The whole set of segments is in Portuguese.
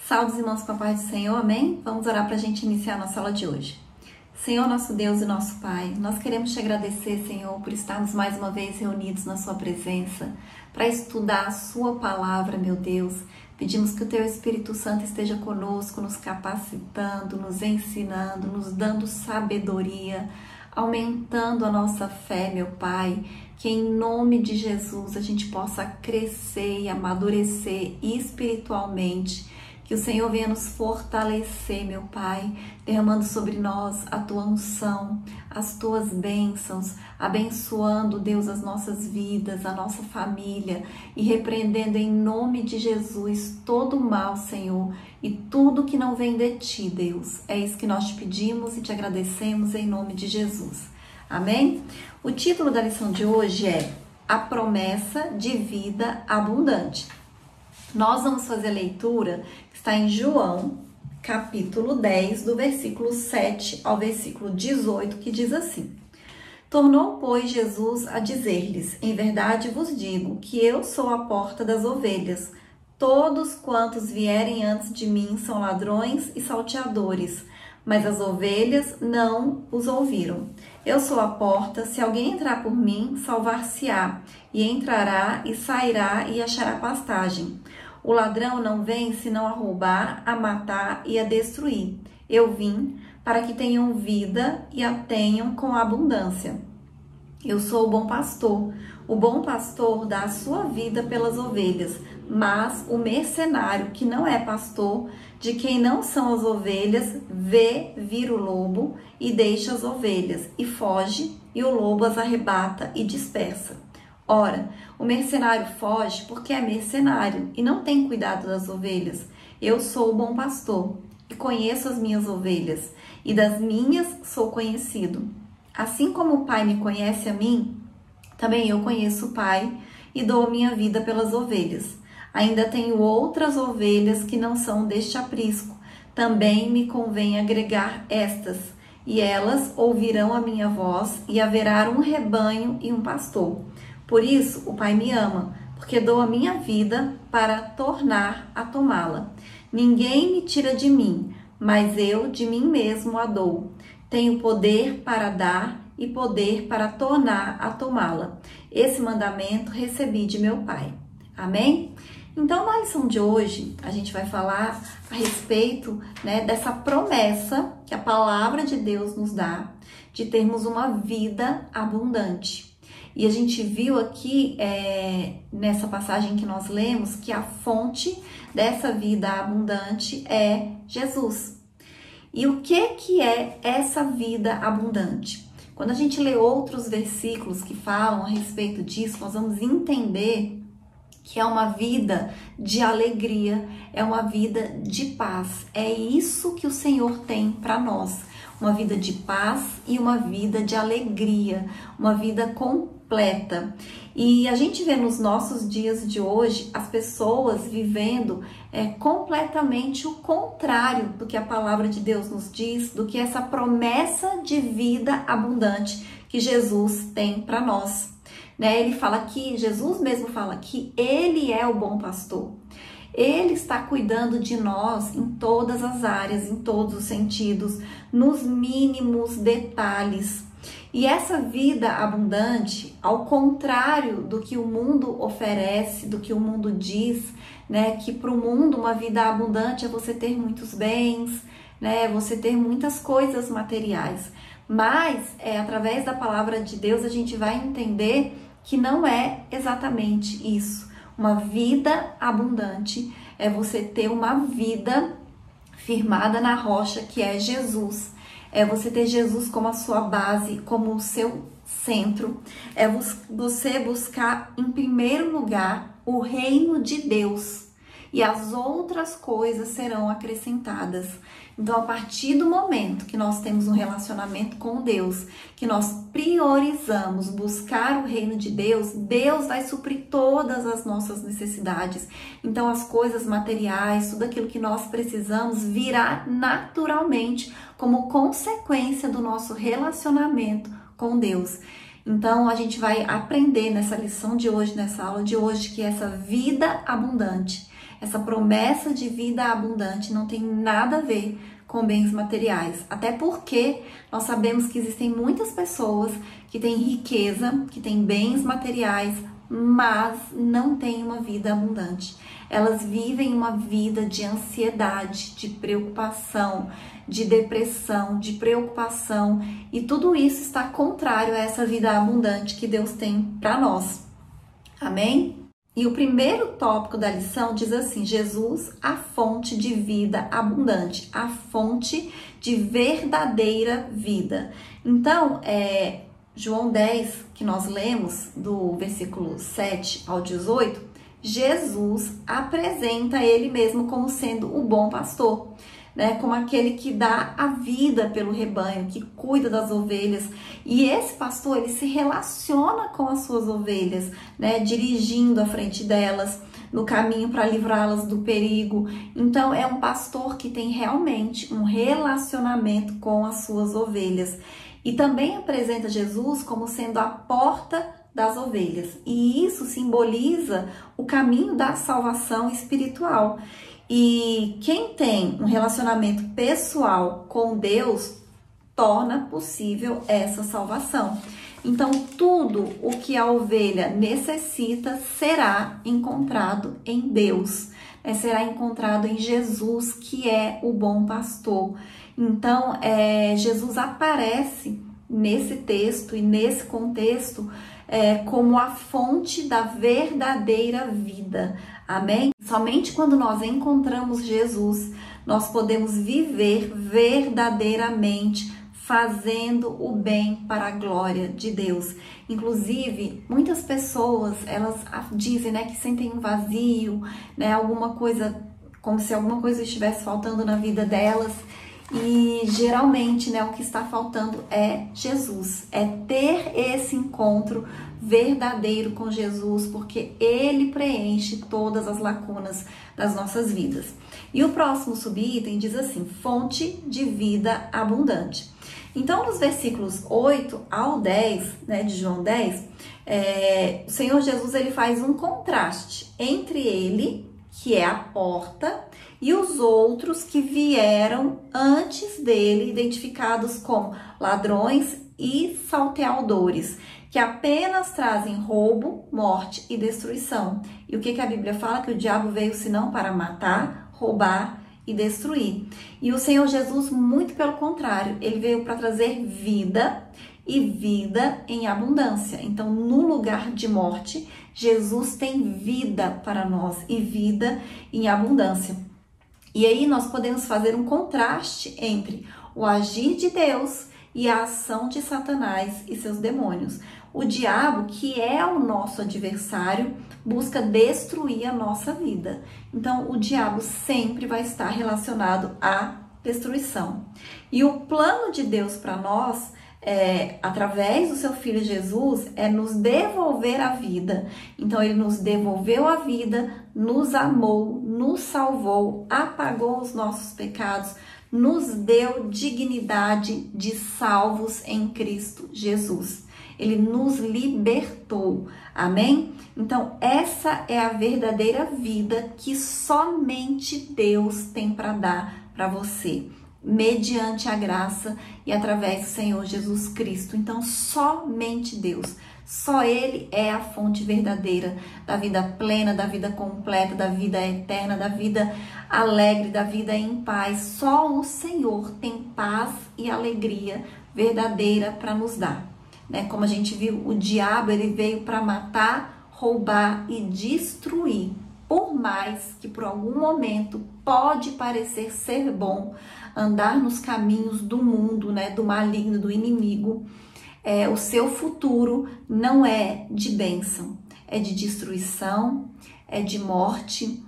Salve, irmãos, com a paz do Senhor, amém? Vamos orar para a gente iniciar a nossa aula de hoje. Senhor, nosso Deus e nosso Pai, nós queremos te agradecer, Senhor, por estarmos mais uma vez reunidos na sua presença, para estudar a sua palavra, meu Deus. Pedimos que o teu Espírito Santo esteja conosco, nos capacitando, nos ensinando, nos dando sabedoria, aumentando a nossa fé, meu Pai, que em nome de Jesus a gente possa crescer e amadurecer espiritualmente. Que o Senhor venha nos fortalecer, meu Pai, derramando sobre nós a tua unção, as tuas bênçãos, abençoando, Deus, as nossas vidas, a nossa família e repreendendo em nome de Jesus todo o mal, Senhor, e tudo que não vem de ti, Deus. É isso que nós te pedimos e te agradecemos em nome de Jesus. Amém? O título da lição de hoje é A Promessa de Vida Abundante. Nós vamos fazer a leitura que está em João, capítulo 10, do versículo 7 ao versículo 18, que diz assim: Tornou, pois, Jesus a dizer-lhes: Em verdade vos digo que eu sou a porta das ovelhas. Todos quantos vierem antes de mim são ladrões e salteadores, mas as ovelhas não os ouviram. Eu sou a porta, se alguém entrar por mim, salvar-se-á, e entrará e sairá e achará pastagem. O ladrão não vem senão a roubar, a matar e a destruir. Eu vim para que tenham vida e a tenham com abundância. Eu sou o bom pastor. O bom pastor dá a sua vida pelas ovelhas, mas o mercenário, que não é pastor, de quem não são as ovelhas, vê vir o lobo e deixa as ovelhas, e foge, e o lobo as arrebata e dispersa. Ora, o mercenário foge porque é mercenário e não tem cuidado das ovelhas. Eu sou o bom pastor e conheço as minhas ovelhas, e das minhas sou conhecido. Assim como o Pai me conhece a mim, também eu conheço o Pai e dou a minha vida pelas ovelhas. Ainda tenho outras ovelhas que não são deste aprisco. Também me convém agregar estas, e elas ouvirão a minha voz, e haverá um rebanho e um pastor. Por isso o Pai me ama, porque dou a minha vida para tornar a tomá-la. Ninguém me tira de mim, mas eu de mim mesmo a dou. Tenho poder para dar e poder para tornar a tomá-la. Esse mandamento recebi de meu Pai. Amém? Então, na lição de hoje, a gente vai falar a respeito, dessa promessa que a palavra de Deus nos dá de termos uma vida abundante. E a gente viu aqui, nessa passagem que nós lemos, que a fonte dessa vida abundante é Jesus. E o que é essa vida abundante? Quando a gente lê outros versículos que falam a respeito disso, nós vamos entender que é uma vida de alegria, é uma vida de paz. É isso que o Senhor tem para nós. Uma vida de paz e uma vida de alegria, uma vida completa. E a gente vê nos nossos dias de hoje as pessoas vivendo completamente o contrário do que a palavra de Deus nos diz, do que essa promessa de vida abundante que Jesus tem para nós. Ele fala aqui, Jesus mesmo fala que Ele é o bom pastor. Ele está cuidando de nós em todas as áreas, em todos os sentidos, nos mínimos detalhes. E essa vida abundante, ao contrário do que o mundo oferece, do que o mundo diz, que para o mundo uma vida abundante é você ter muitos bens, você ter muitas coisas materiais. Mas, através da palavra de Deus, a gente vai entender que não é exatamente isso. Uma vida abundante é você ter uma vida firmada na rocha, que é Jesus. É você ter Jesus como a sua base, como o seu centro. É você buscar, em primeiro lugar, o reino de Deus. E as outras coisas serão acrescentadas. Então, a partir do momento que nós temos um relacionamento com Deus, que nós priorizamos buscar o reino de Deus, Deus vai suprir todas as nossas necessidades. Então, as coisas materiais, tudo aquilo que nós precisamos virá naturalmente como consequência do nosso relacionamento com Deus. Então, a gente vai aprender nessa lição de hoje, nessa aula de hoje, que essa vida abundante Essa promessa de vida abundante não tem nada a ver com bens materiais. Até porque nós sabemos que existem muitas pessoas que têm riqueza, que têm bens materiais, mas não têm uma vida abundante. Elas vivem uma vida de ansiedade, de preocupação, de depressão, de preocupação, e tudo isso está contrário a essa vida abundante que Deus tem para nós. Amém? E o primeiro tópico da lição diz assim: Jesus, a fonte de vida abundante, a fonte de verdadeira vida. Então, João 10, que nós lemos, do versículo 7 ao 18, Jesus apresenta ele mesmo como sendo o bom pastor, né? Como aquele que dá a vida pelo rebanho, que cuida das ovelhas. E esse pastor, ele se relaciona com as suas ovelhas, né? Dirigindo à frente delas, no caminho para livrá-las do perigo. Então, é um pastor que tem realmente um relacionamento com as suas ovelhas. E também apresenta Jesus como sendo a porta das ovelhas. E isso simboliza o caminho da salvação espiritual. E quem tem um relacionamento pessoal com Deus torna possível essa salvação. Então, tudo o que a ovelha necessita será encontrado em Deus, né? Será encontrado em Jesus, que é o bom pastor. Então, Jesus aparece nesse texto e nesse contexto como a fonte da verdadeira vida. Amém? Somente quando nós encontramos Jesus, nós podemos viver verdadeiramente fazendo o bem para a glória de Deus. Inclusive, muitas pessoas, elas dizem, né, que sentem um vazio, né, alguma coisa, como se alguma coisa estivesse faltando na vida delas. E geralmente, né, o que está faltando é Jesus, é ter esse encontro verdadeiro com Jesus, porque Ele preenche todas as lacunas das nossas vidas. E o próximo subitem diz assim: fonte de vida abundante. Então, nos versículos 8 ao 10, né, de João 10, o Senhor Jesus, ele faz um contraste entre ele, que é a porta, e os outros que vieram antes dele, identificados como ladrões e salteadores, que apenas trazem roubo, morte e destruição. E o que a Bíblia fala? Que o diabo veio senão para matar, roubar e destruir. E o Senhor Jesus, muito pelo contrário, ele veio para trazer vida e vida em abundância. Então, no lugar de morte, Jesus tem vida para nós e vida em abundância. E aí nós podemos fazer um contraste entre o agir de Deus e a ação de Satanás e seus demônios. O diabo, que é o nosso adversário, busca destruir a nossa vida. Então, o diabo sempre vai estar relacionado à destruição. E o plano de Deus para nós, através do seu Filho Jesus, é nos devolver a vida. Então, ele nos devolveu a vida, nos amou, nos salvou, apagou os nossos pecados, nos deu dignidade de salvos em Cristo Jesus. Ele nos libertou. Amém? Então, essa é a verdadeira vida que somente Deus tem para dar para você, mediante a graça e através do Senhor Jesus Cristo. Então, somente Deus, só Ele é a fonte verdadeira da vida plena, da vida completa, da vida eterna, da vida alegre, da vida em paz. Só o Senhor tem paz e alegria verdadeira para nos dar. Né? Como a gente viu, o diabo, ele veio para matar, roubar e destruir. Por mais que por algum momento pode parecer ser bom andar nos caminhos do mundo, né, do maligno, do inimigo, o seu futuro não é de bênção, é de destruição, é de morte,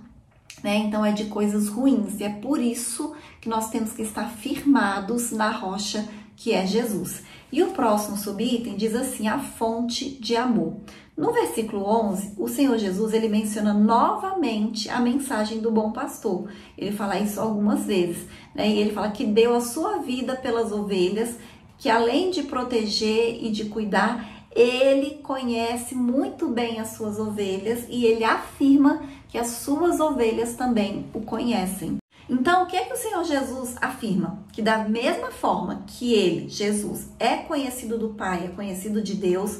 né? Então é de coisas ruins. E é por isso que nós temos que estar firmados na rocha que é Jesus. E o próximo subitem diz assim: a fonte de amor. No versículo 11, o Senhor Jesus, ele menciona novamente a mensagem do bom pastor. Ele fala isso algumas vezes, né? E ele fala que deu a sua vida pelas ovelhas, que além de proteger e de cuidar, ele conhece muito bem as suas ovelhas, e ele afirma que que as suas ovelhas também o conhecem. Então, o que é que o Senhor Jesus afirma? Que da mesma forma que ele, Jesus, é conhecido do Pai, é conhecido de Deus,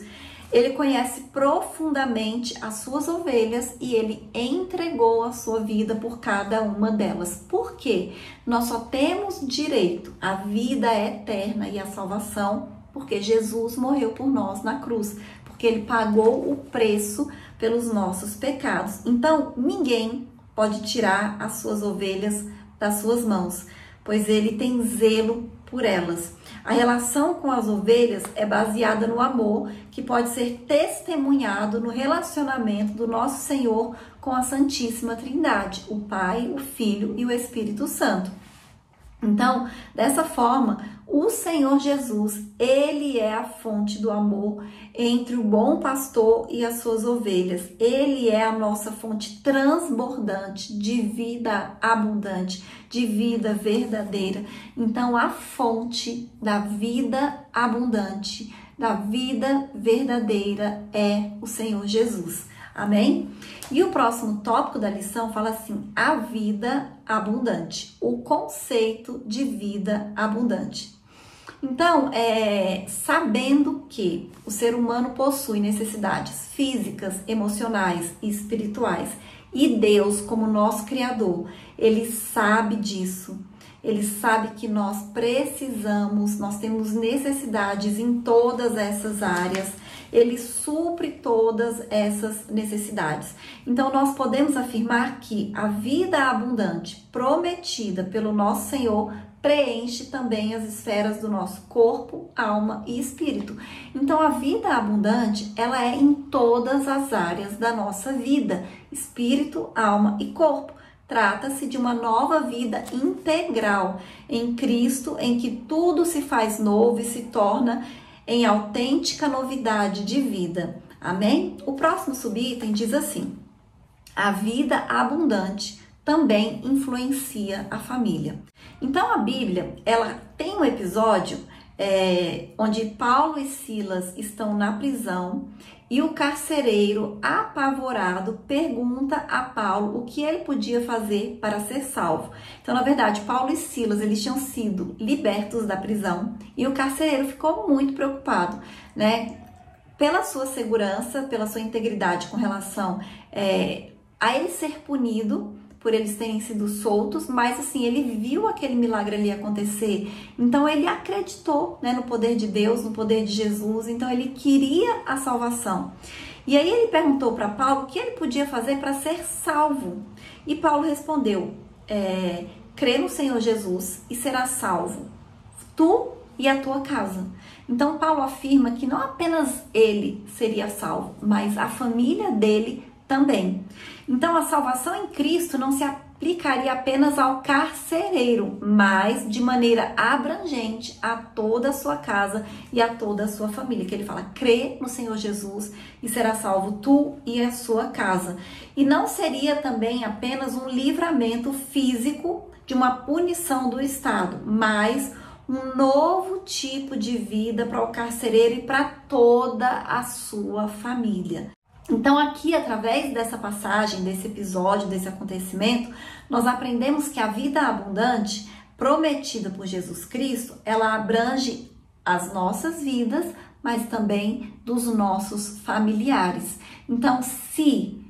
ele conhece profundamente as suas ovelhas e ele entregou a sua vida por cada uma delas. Por quê? Nós só temos direito à vida eterna e à salvação porque Jesus morreu por nós na cruz, porque ele pagou o preço pelos nossos pecados. Então, ninguém pode tirar as suas ovelhas das suas mãos, pois ele tem zelo por elas. A relação com as ovelhas é baseada no amor que pode ser testemunhado no relacionamento do nosso Senhor com a Santíssima Trindade, o Pai, o Filho e o Espírito Santo. Então, dessa forma, o Senhor Jesus, ele é a fonte do amor entre o bom pastor e as suas ovelhas. Ele é a nossa fonte transbordante de vida abundante, de vida verdadeira. Então, a fonte da vida abundante, da vida verdadeira é o Senhor Jesus. Amém? E o próximo tópico da lição fala assim: a vida abundante, o conceito de vida abundante. Então, sabendo que o ser humano possui necessidades físicas, emocionais e espirituais, e Deus, como nosso Criador, ele sabe disso. Ele sabe que nós precisamos, nós temos necessidades em todas essas áreas. Ele supre todas essas necessidades. Então, nós podemos afirmar que a vida abundante prometida pelo nosso Senhor preenche também as esferas do nosso corpo, alma e espírito. Então, a vida abundante, ela é em todas as áreas da nossa vida, espírito, alma e corpo. Trata-se de uma nova vida integral em Cristo, em que tudo se faz novo e se torna em autêntica novidade de vida. Amém? O próximo subitem diz assim: a vida abundante também influencia a família. Então a Bíblia, ela tem um episódio onde Paulo e Silas estão na prisão e o carcereiro, apavorado, pergunta a Paulo o que ele podia fazer para ser salvo. Então, na verdade, Paulo e Silas, eles tinham sido libertos da prisão e o carcereiro ficou muito preocupado, né? Pela sua segurança, pela sua integridade com relação a ele ser punido por eles terem sido soltos, mas assim, ele viu aquele milagre ali acontecer, então ele acreditou, né, no poder de Deus, no poder de Jesus, então ele queria a salvação. E aí ele perguntou para Paulo o que ele podia fazer para ser salvo, e Paulo respondeu: crê no Senhor Jesus e será salvo, tu e a tua casa. Então Paulo afirma que não apenas ele seria salvo, mas a família dele também. Então, a salvação em Cristo não se aplicaria apenas ao carcereiro, mas de maneira abrangente a toda a sua casa e a toda a sua família. Que ele fala: crê no Senhor Jesus e será salvo tu e a sua casa. E não seria também apenas um livramento físico de uma punição do Estado, mas um novo tipo de vida para o carcereiro e para toda a sua família. Então aqui, através dessa passagem, desse episódio, desse acontecimento, nós aprendemos que a vida abundante prometida por Jesus Cristo, ela abrange as nossas vidas, mas também dos nossos familiares. Então, se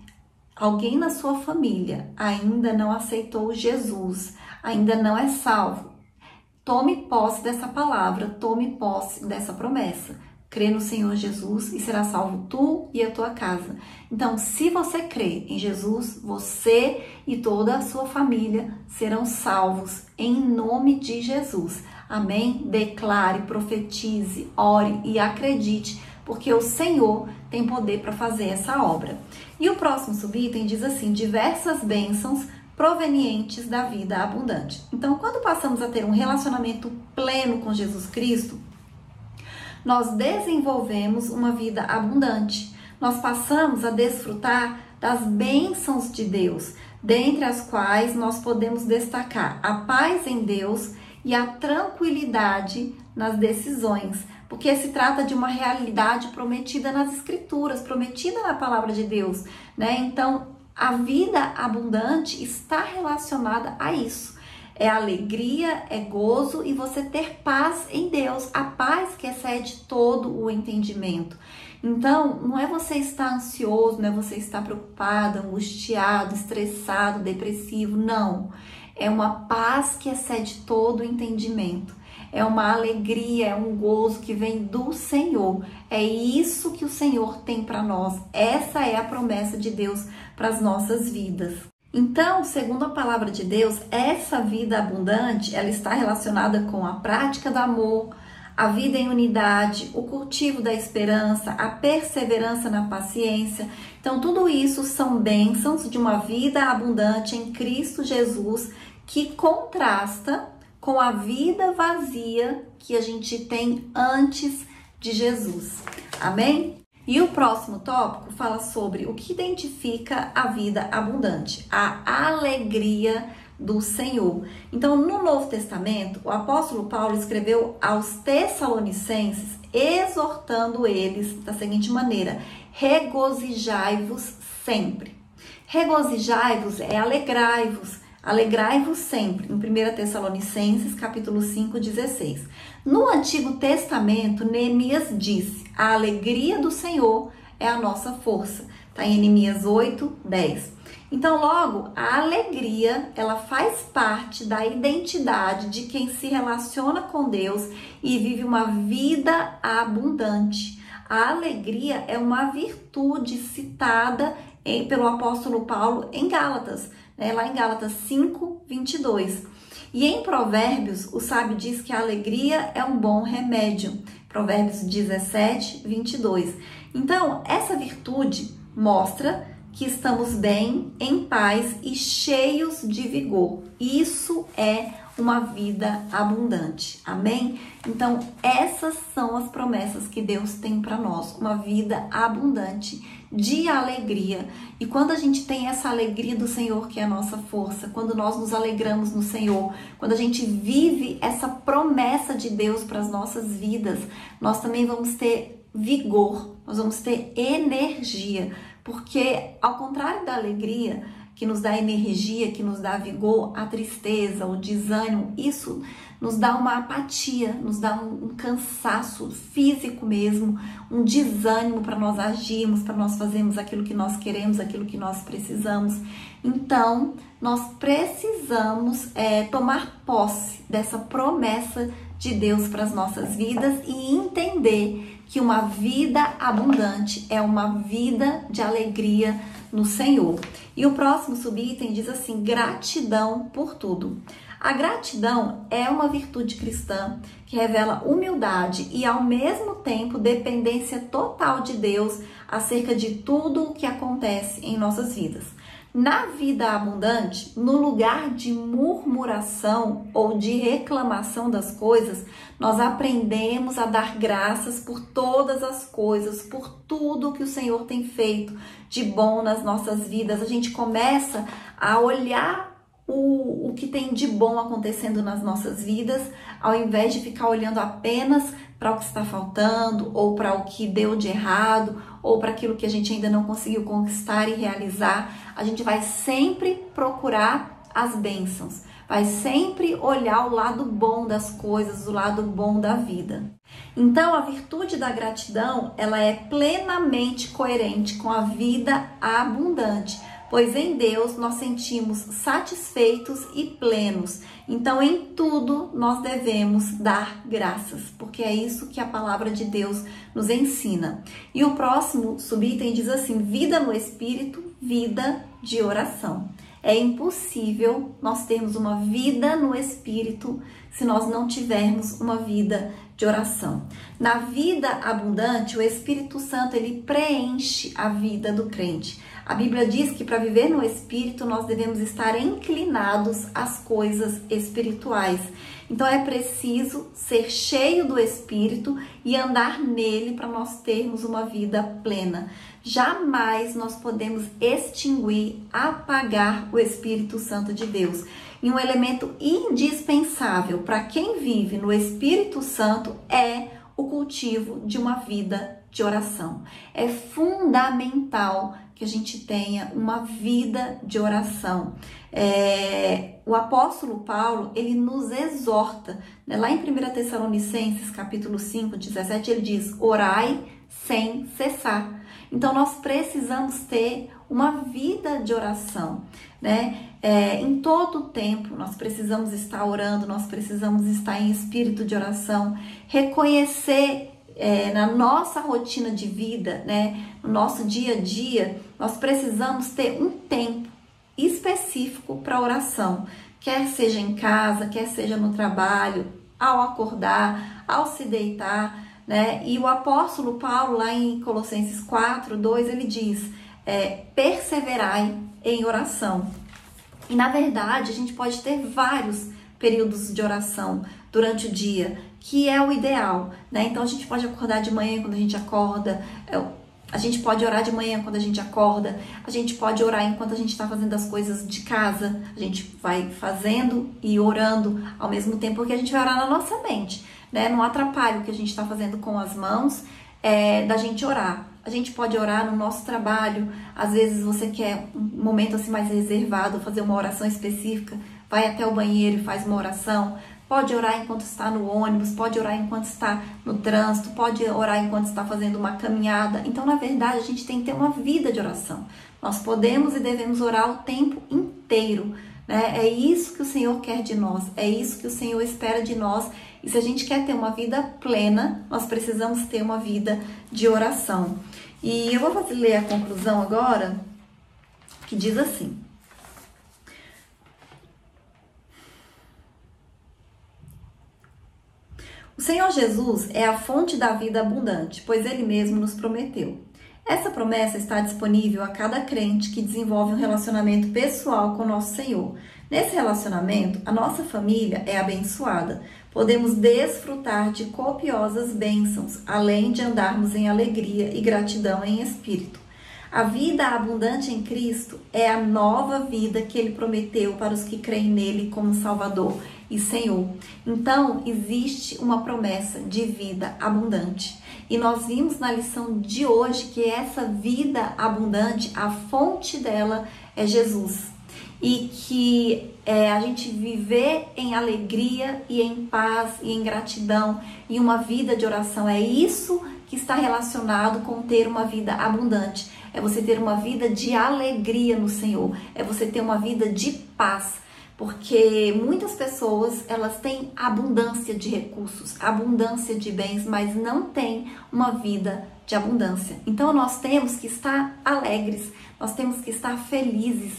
alguém na sua família ainda não aceitou Jesus, ainda não é salvo, tome posse dessa palavra, tome posse dessa promessa. Crê no Senhor Jesus e será salvo tu e a tua casa. Então, se você crê em Jesus, você e toda a sua família serão salvos em nome de Jesus. Amém? Declare, profetize, ore e acredite, porque o Senhor tem poder para fazer essa obra. E o próximo subitem diz assim: diversas bênçãos provenientes da vida abundante. Então, quando passamos a ter um relacionamento pleno com Jesus Cristo, nós desenvolvemos uma vida abundante. Nós passamos a desfrutar das bênçãos de Deus, dentre as quais nós podemos destacar a paz em Deus e a tranquilidade nas decisões, porque se trata de uma realidade prometida nas Escrituras, prometida na palavra de Deus, né? Então, a vida abundante está relacionada a isso. É alegria, é gozo e você ter paz em Deus, a paz que excede todo o entendimento. Então, não é você estar ansioso, não é você estar preocupado, angustiado, estressado, depressivo, não. É uma paz que excede todo o entendimento. É uma alegria, é um gozo que vem do Senhor. É isso que o Senhor tem para nós. Essa é a promessa de Deus para as nossas vidas. Então, segundo a palavra de Deus, essa vida abundante, ela está relacionada com a prática do amor, a vida em unidade, o cultivo da esperança, a perseverança na paciência. Então, tudo isso são bênçãos de uma vida abundante em Cristo Jesus, que contrasta com a vida vazia que a gente tem antes de Jesus. Amém? E o próximo tópico fala sobre o que identifica a vida abundante, a alegria do Senhor. Então, no Novo Testamento, o apóstolo Paulo escreveu aos Tessalonicenses, exortando eles da seguinte maneira: regozijai-vos sempre. Regozijai-vos é alegrai-vos. Alegrai-vos sempre, em 1 Tessalonicenses, capítulo 5, 16. No Antigo Testamento, Neemias disse: a alegria do Senhor é a nossa força. Está em Neemias 8, 10. Então, logo, a alegria, ela faz parte da identidade de quem se relaciona com Deus e vive uma vida abundante. A alegria é uma virtude citada pelo apóstolo Paulo em Gálatas, lá em Gálatas 5, 22. E em Provérbios, o sábio diz que a alegria é um bom remédio. Provérbios 17, 22. Então, essa virtude mostra que estamos bem, em paz e cheios de vigor. Isso é uma vida abundante. Amém? Então, essas são as promessas que Deus tem para nós. Uma vida abundante de alegria. E quando a gente tem essa alegria do Senhor, que é a nossa força, quando nós nos alegramos no Senhor, quando a gente vive essa promessa de Deus para as nossas vidas, nós também vamos ter vigor, nós vamos ter energia. Porque, ao contrário da alegria, que nos dá energia, que nos dá vigor, a tristeza, o desânimo, isso nos dá uma apatia, nos dá um cansaço físico mesmo, um desânimo para nós agirmos, para nós fazermos aquilo que nós queremos, aquilo que nós precisamos. Então, nós precisamos tomar posse dessa promessa de Deus para as nossas vidas e entender que uma vida abundante é uma vida de alegria no Senhor. E o próximo subitem diz assim: gratidão por tudo. A gratidão é uma virtude cristã que revela humildade e, ao mesmo tempo, dependência total de Deus acerca de tudo o que acontece em nossas vidas. Na vida abundante, no lugar de murmuração ou de reclamação das coisas, nós aprendemos a dar graças por todas as coisas, por tudo que o Senhor tem feito de bom nas nossas vidas. A gente começa a olhar o que tem de bom acontecendo nas nossas vidas, ao invés de ficar olhando apenas para o que está faltando, ou para o que deu de errado, ou para aquilo que a gente ainda não conseguiu conquistar e realizar. A gente vai sempre procurar as bênçãos, vai sempre olhar o lado bom das coisas, o lado bom da vida. Então, a virtude da gratidão, ela é plenamente coerente com a vida abundante, pois em Deus nós sentimos satisfeitos e plenos. Então, em tudo nós devemos dar graças, porque é isso que a palavra de Deus nos ensina. E o próximo subitem diz assim: vida no Espírito, vida de oração. É impossível nós termos uma vida no Espírito se nós não tivermos uma vida de oração. Na vida abundante, o Espírito Santo, ele preenche a vida do crente. A Bíblia diz que para viver no Espírito, nós devemos estar inclinados às coisas espirituais. Então, é preciso ser cheio do Espírito e andar nele para nós termos uma vida plena. Jamais nós podemos extinguir, apagar o Espírito Santo de Deus. E um elemento indispensável para quem vive no Espírito Santo é o cultivo de uma vida de oração. É fundamental que a gente tenha uma vida de oração. O apóstolo Paulo, ele nos exorta, né? Lá em 1 Tessalonicenses, capítulo 5, 17, ele diz: orai sem cessar. Então, nós precisamos ter uma vida de oração, né? Em todo o tempo, nós precisamos estar orando, nós precisamos estar em espírito de oração, reconhecer na nossa rotina de vida, né? No nosso dia a dia, nós precisamos ter um tempo específico para oração, quer seja em casa, quer seja no trabalho, ao acordar, ao se deitar, né? E o apóstolo Paulo, lá em Colossenses 4, 2, ele diz: perseverai em oração. E na verdade, a gente pode ter vários períodos de oração durante o dia, que é o ideal, né? Então a gente pode acordar de manhã quando a gente acorda, a gente pode orar de manhã quando a gente acorda, a gente pode orar enquanto a gente está fazendo as coisas de casa, a gente vai fazendo e orando ao mesmo tempo, porque a gente vai orar na nossa mente, né? Não atrapalha o que a gente está fazendo com as mãos, da gente orar. A gente pode orar no nosso trabalho, às vezes você quer um momento assim mais reservado, fazer uma oração específica, vai até o banheiro e faz uma oração. Pode orar enquanto está no ônibus, pode orar enquanto está no trânsito, pode orar enquanto está fazendo uma caminhada. Então, na verdade, a gente tem que ter uma vida de oração. Nós podemos e devemos orar o tempo inteiro, né? É isso que o Senhor quer de nós, é isso que o Senhor espera de nós. E se a gente quer ter uma vida plena, nós precisamos ter uma vida de oração. E eu vou ler a conclusão agora, que diz assim: o Senhor Jesus é a fonte da vida abundante, pois Ele mesmo nos prometeu. Essa promessa está disponível a cada crente que desenvolve um relacionamento pessoal com o nosso Senhor. Nesse relacionamento, a nossa família é abençoada. Podemos desfrutar de copiosas bênçãos, além de andarmos em alegria e gratidão em espírito. A vida abundante em Cristo é a nova vida que Ele prometeu para os que creem nele como Salvador e Senhor. Então, existe uma promessa de vida abundante. E nós vimos na lição de hoje que essa vida abundante, a fonte dela é Jesus. E que a gente viver em alegria e em paz e em gratidão e uma vida de oração, é isso que está relacionado com ter uma vida abundante. É você ter uma vida de alegria no Senhor, é você ter uma vida de paz. Porque muitas pessoas, elas têm abundância de recursos, abundância de bens, mas não têm uma vida de abundância. Então nós temos que estar alegres, nós temos que estar felizes,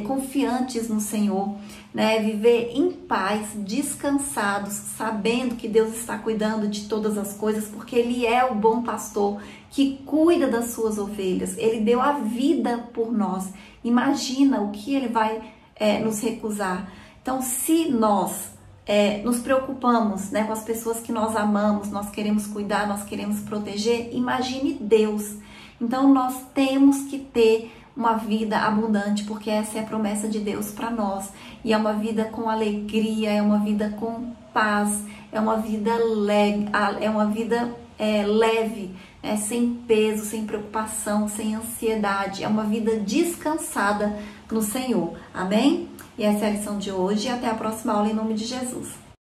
confiantes no Senhor, né? Viver em paz, descansados, sabendo que Deus está cuidando de todas as coisas, porque Ele é o bom pastor que cuida das suas ovelhas. Ele deu a vida por nós. Imagina o que Ele vai nos recusar. Então, se nós nos preocupamos, né, com as pessoas que nós amamos, nós queremos cuidar, nós queremos proteger, imagine Deus. Então, nós temos que ter uma vida abundante, porque essa é a promessa de Deus para nós. E é uma vida com alegria, é uma vida com paz, é uma vida leve, sem peso, sem preocupação, sem ansiedade. É uma vida descansada no Senhor. Amém? E essa é a lição de hoje e até a próxima aula em nome de Jesus.